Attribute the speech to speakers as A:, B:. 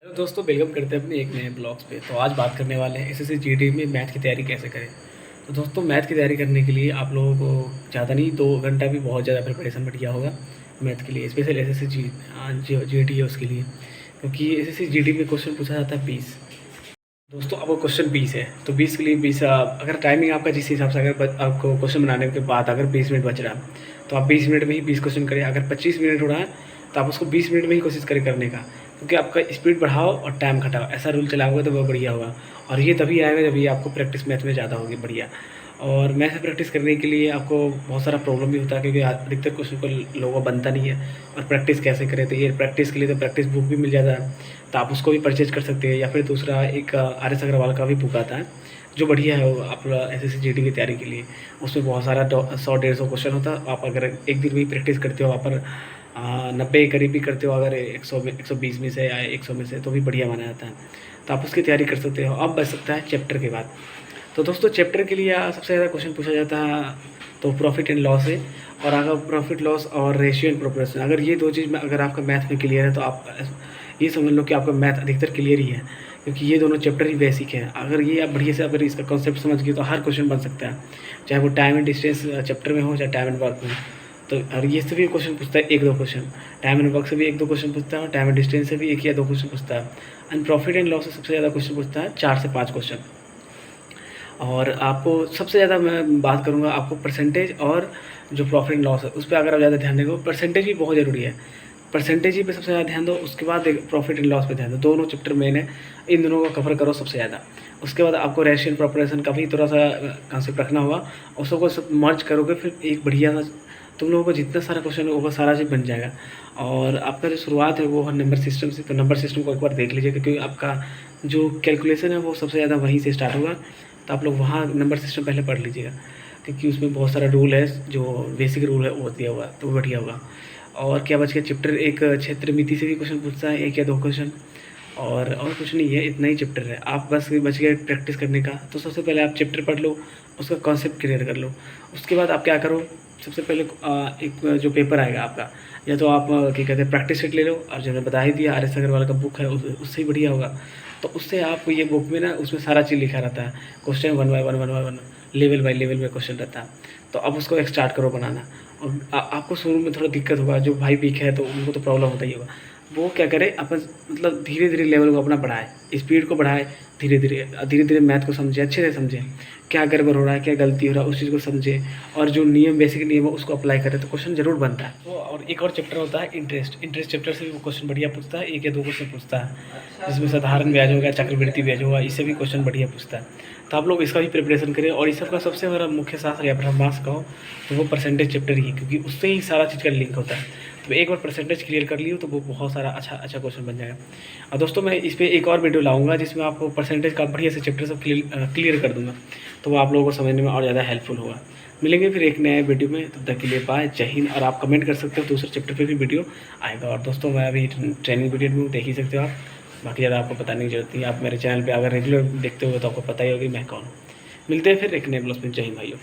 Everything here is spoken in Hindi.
A: हेलो दोस्तों, वेलकम करते हैं अपने एक नए ब्लॉग्स पे। तो आज बात करने वाले हैं एसएससी जीडी में मैथ की तैयारी कैसे करें। तो दोस्तों, मैथ की तैयारी करने के लिए आप लोगों को ज़्यादा नहीं, 2 घंटा भी बहुत ज़्यादा प्रिपरेशन बढ़िया होगा मैथ के लिए, स्पेशल एसएससी जीडी है उसके लिए। क्योंकि एसएससी जीडी में क्वेश्चन पूछा जाता है 20। दोस्तों, अब वो क्वेश्चन 20 है तो 20 के लिए 20 अगर टाइमिंग आपका जिस हिसाब से, अगर आपको क्वेश्चन बनाने के बाद अगर 20 मिनट बच रहा है तो आप 20 मिनट में ही 20 क्वेश्चन करें। अगर 25 मिनट हो रहा है तो आप उसको 20 मिनट में ही कोशिश करें करने का, क्योंकि आपका स्पीड बढ़ाओ और टाइम घटाओ, ऐसा रूल चलाओगे तो वो बढ़िया होगा। और ये तभी आएगा जब ये आपको प्रैक्टिस मैथ में ज़्यादा होगी बढ़िया। और मैथ में प्रैक्टिस करने के लिए आपको बहुत सारा प्रॉब्लम भी होता है, क्योंकि अधिकतर क्वेश्चन को लोगों को बनता नहीं है। और प्रैक्टिस कैसे करें, तो ये प्रैक्टिस के लिए तो प्रैक्टिस बुक भी मिल जाता है, तो आप उसको भी परचेज कर सकते हैं। या फिर दूसरा एक आर एस अग्रवाल का भी बुक आता है जो बढ़िया है, वो आप एसएससी जीडी की तैयारी के लिए। उसमें बहुत सारा 100-150 क्वेश्चन होता है। आप अगर एक दिन भी प्रैक्टिस करते हो, वहाँ पर 90 के करीब भी करते हो, अगर 120 में से या 100 में से, तो भी बढ़िया माना जाता है। तो आप उसकी तैयारी कर सकते हो। अब बच सकता है चैप्टर के बाद। तो दोस्तों, चैप्टर के लिए सबसे ज़्यादा क्वेश्चन पूछा जाता है तो प्रॉफिट एंड लॉस है। और अगर प्रॉफिट लॉस और रेशियो एंड प्रोपोर्शन, अगर ये 2 चीज़ में अगर आपका मैथ में क्लियर है तो आप ये समझ लो कि आपका मैथ अधिकतर क्लियर ही है, क्योंकि ये दोनों चैप्टर ही बेसिक हैं। अगर ये आप बढ़िया से अगर इसका कॉन्सेप्ट समझ गए तो हर क्वेश्चन बन सकता है, चाहे वो टाइम एंड डिस्टेंस चैप्टर में हो, चाहे टाइम एंड वर्क में। तो और ये से भी क्वेश्चन पूछता है 1-2 क्वेश्चन, टाइम एंड वर्क से भी 1-2 क्वेश्चन पूछता है, और टाइम एंड डिस्टेंस से भी 1 या 2 क्वेश्चन पूछता है। एंड प्रॉफिट एंड लॉस से सबसे ज़्यादा क्वेश्चन पूछता है, 4 से 5 क्वेश्चन। और आपको सबसे ज़्यादा मैं बात करूँगा, आपको परसेंटेज और जो प्रॉफिट एंड लॉस है उस पर अगर आप ज़्यादा ध्यान देंगे। परसेंटेज भी बहुत ज़रूरी है, परसेंटेज ही पे सबसे ज़्यादा ध्यान दो। उसके बाद प्रॉफिट एंड लॉस पे ध्यान दो, दोनों चैप्टर मेन है, इन दोनों को कवर करो सबसे ज़्यादा। उसके बाद आपको रेशियो एंड प्रोपोर्शन का भी थोड़ा सा कॉन्सेप्ट रखना होगा, उसको सब मर्ज करोगे फिर एक बढ़िया सा तुम लोगों को जितना सारा क्वेश्चन होगा सारा चीज़ बन जाएगा। और आपका जो शुरुआत है वो है नंबर सिस्टम से। तो नंबर सिस्टम को एक बार देख लीजिए, क्योंकि आपका जो कैलकुलेशन है वो सबसे ज़्यादा वहीं से स्टार्ट होगा। तो आप लोग वहाँ नंबर सिस्टम पहले पढ़ लीजिएगा, क्योंकि उसमें बहुत सारा रूल है, जो बेसिक रूल है वो दिया हुआ है, तो बढ़िया होगा। और क्या बच गया, चैप्टर एक क्षेत्र मिति से भी क्वेश्चन पूछता है, 1 या 2 क्वेश्चन। और कुछ नहीं है, इतना ही चैप्टर है। आप बस बच गया प्रैक्टिस करने का। तो सबसे पहले आप चैप्टर पढ़ लो, उसका कॉन्सेप्ट क्लियर कर लो। उसके बाद आप क्या करो, सबसे पहले एक जो पेपर आएगा आपका, या तो आप क्या कहते हैं प्रैक्टिस सेट ले लो, और जो मैंने बता ही दिया आर एस अग्रवाल का बुक है उससे ही बढ़िया होगा। तो उससे आप ये बुक में ना, उसमें सारा चीज़ लिखा रहता है, question 1 by 1 level by level में क्वेश्चन रहता है। तो अब उसको एक स्टार्ट करो बनाना। और आपको शुरू में थोड़ा दिक्कत होगा, जो भाई वीक है तो उनको तो प्रॉब्लम होता ही होगा। वो क्या करे, अपन मतलब धीरे धीरे लेवल को अपना बढ़ाए, स्पीड को बढ़ाए, धीरे धीरे मैथ को समझे, अच्छे से समझे क्या गड़बड़ हो रहा है, क्या गलती हो रहा है, उस चीज़ को समझे। और जो नियम, बेसिक नियम है उसको अप्लाई करे तो क्वेश्चन जरूर बनता है। तो और एक और चैप्टर होता है इंटरेस्ट चैप्टर से भी वो क्वेश्चन बढ़िया पूछता है, 1 या 2 क्वेश्चन पूछता है, जिसमें साधारण ब्याज होगा, चक्रवृद्धि ब्याज होगा, इससे भी क्वेश्चन बढ़िया पूछता है। तो आप लोग इसका भी प्रिपरेशन करें। और इस सबका सबसे बड़ा मुख्य शास्त्र या ब्रह्मास्त्र कहो तो वो परसेंटेज चैप्टर ही है, क्योंकि उससे ही सारा चीज़ का लिंक होता है। तो एक बार परसेंटेज क्लियर कर लियो तो वो बहुत सारा अच्छा क्वेश्चन बन जाएगा। और दोस्तों, मैं इस पर एक और वीडियो लाऊंगा जिसमें आपको परसेंटेज का बढ़िया से चैप्टर सब क्लियर कर दूंगा, तो वो आप लोगों को समझने में और ज़्यादा हेल्पफुल होगा। मिलेंगे फिर एक नए वीडियो में, तब तक के लिए बाय, जय हिंद। और आप कमेंट कर सकते हो, दूसरे चैप्टर पे भी वीडियो आएगा। और दोस्तों, मैं अभी ट्रेनिंग वीडियो में देख ही सकते हो आप, बाकी ज़्यादा आपको बताने की जरूरत नहीं है। आप मेरे चैनल पर अगर रेगुलर देखते हो तो आपको पता ही होगी मैं कौन हूँ। मिलते हैं फिर एक नए ब्लॉग में। जय हिंद भाइयों।